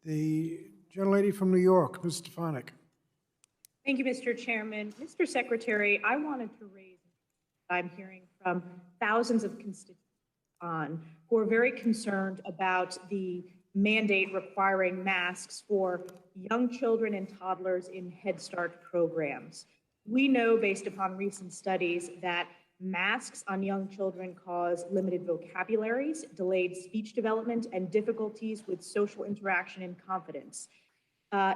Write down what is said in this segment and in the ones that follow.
The gentlelady from New York, Ms. Stefanik. Thank you, Mr. Chairman. Mr. Secretary, I wanted to raise what I'm hearing from thousands of constituents who are very concerned about the mandate requiring masks for young children and toddlers in Head Start programs. We know, based upon recent studies, that masks on young children cause limited vocabularies, delayed speech development, and difficulties with social interaction and confidence.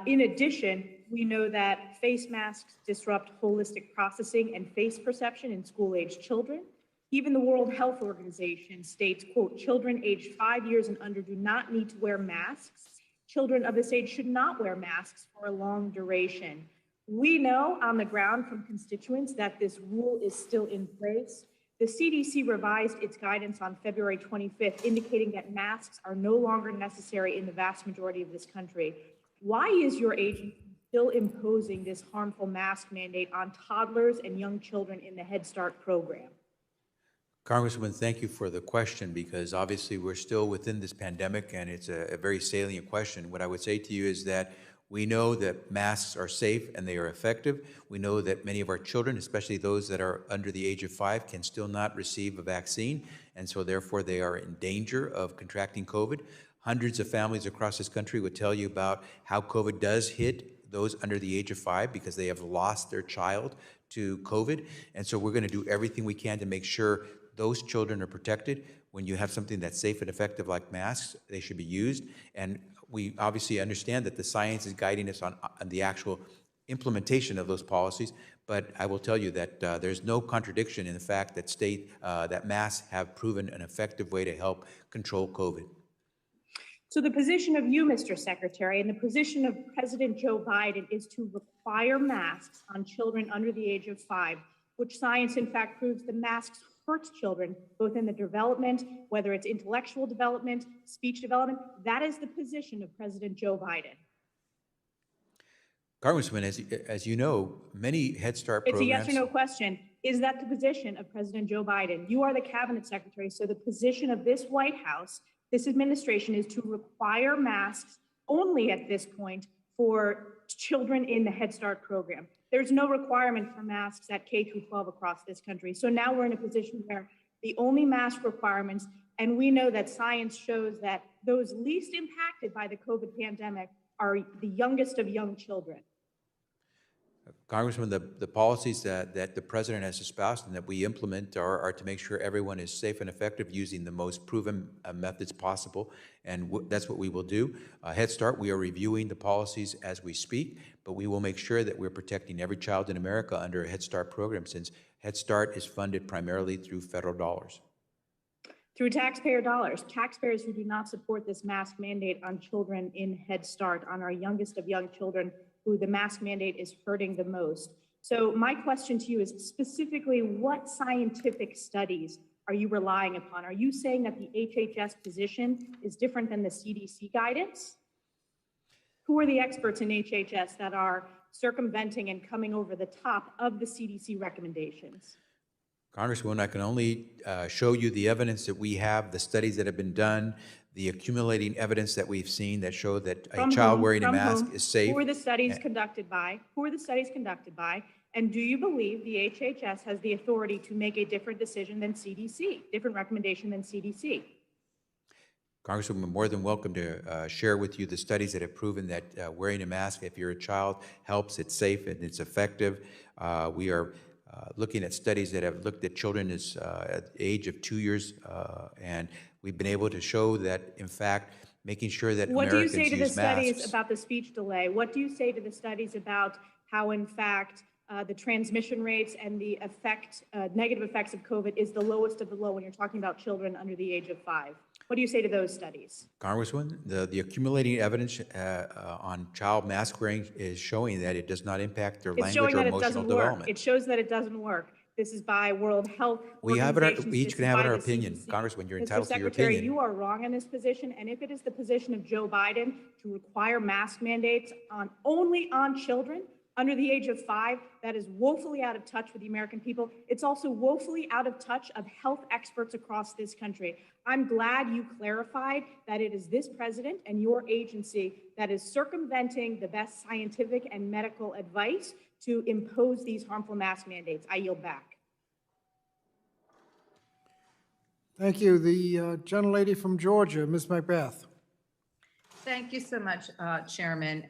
In addition, we know that face masks disrupt holistic processing and face perception in school-aged children. Even the World Health Organization states, quote, children aged 5 years and under do not need to wear masks. Children of this age should not wear masks for a long duration. We know on the ground from constituents that this rule is still in place. The CDC revised its guidance on February 25th, indicating that masks are no longer necessary in the vast majority of this country. Why is your agency still imposing this harmful mask mandate on toddlers and young children in the Head Start program? Congresswoman, thank you for the question, because obviously we're still within this pandemic and it's a very salient question. What I would say to you is that we know that masks are safe and they are effective. We know that many of our children, especially those that are under the age of 5, can still not receive a vaccine, and so therefore they are in danger of contracting COVID. Hundreds of families across this country would tell you about how COVID does hit those under the age of 5 because they have lost their child to COVID. And so we're going to do everything we can to make sure those children are protected. When you have something that's safe and effective like masks, they should be used. And we obviously understand that the science is guiding us on the actual implementation of those policies, but I will tell you that there's no contradiction in the fact that that masks have proven an effective way to help control COVID. So the position of you, Mr. Secretary, and the position of President Joe Biden is to require masks on children under the age of 5, which science in fact proves the masks hurt children, both in the development, whether it's intellectual development, speech development. That is the position of President Joe Biden. Congressman, as you know, many Head Start programs— It's a yes or no question. Is that the position of President Joe Biden? You are the cabinet secretary, so the position of this White House, this administration, is to require masks only at this point for children in the Head Start program. There's no requirement for masks at K through 12 across this country. So now we're in a position where the only mask requirements, and we know that science shows that those least impacted by the COVID pandemic are the youngest of young children. Congressman, the policies that the President has espoused and that we implement are to make sure everyone is safe and effective using the most proven methods possible, and that's what we will do. Head Start, we are reviewing the policies as we speak, but we will make sure that we're protecting every child in America under a Head Start program, since Head Start is funded primarily through federal dollars. Through taxpayer dollars, taxpayers who do not support this mask mandate on children in Head Start, on our youngest of young children, who the mask mandate is hurting the most. So my question to you is specifically, what scientific studies are you relying upon? Are you saying that the HHS position is different than the CDC guidance? Who are the experts in HHS that are circumventing and coming over the top of the CDC recommendations? Congresswoman, I can only show you the evidence that we have, the studies that have been done, the accumulating evidence that we've seen that show that a child wearing a mask is safe. Who are the studies conducted by? Who are the studies conducted by? And do you believe the HHS has the authority to make a different decision than CDC, different recommendation than CDC? Congresswoman, I'm more than welcome to share with you the studies that have proven that wearing a mask, if you're a child, helps, it's safe, and it's effective. We are looking at studies that have looked at children at the age of 2 years, and we've been able to show that, in fact, making sure that What Americans do you say to the studies masks, about the speech delay? What do you say to the studies about how, in fact, the transmission rates and the negative effects of COVID is the lowest of the low when you're talking about children under the age of 5? What do you say to those studies? Congresswoman, the accumulating evidence on child mask wearing is showing that it does not impact their language or emotional development. It shows that it doesn't work. This is by World Health We each can have our opinion. CDC. Congresswoman, you're Mr. entitled to your Secretary, opinion. you are wrong on this position, and if it is the position of Joe Biden to require mask mandates only on children under the age of 5, that is woefully out of touch with the American people. It's also woefully out of touch of health experts across this country. I'm glad you clarified that it is this president and your agency that is circumventing the best scientific and medical advice to impose these harmful mask mandates. I yield back. Thank you. The gentlelady from Georgia, Ms. Macbeth. Thank you so much, Chairman.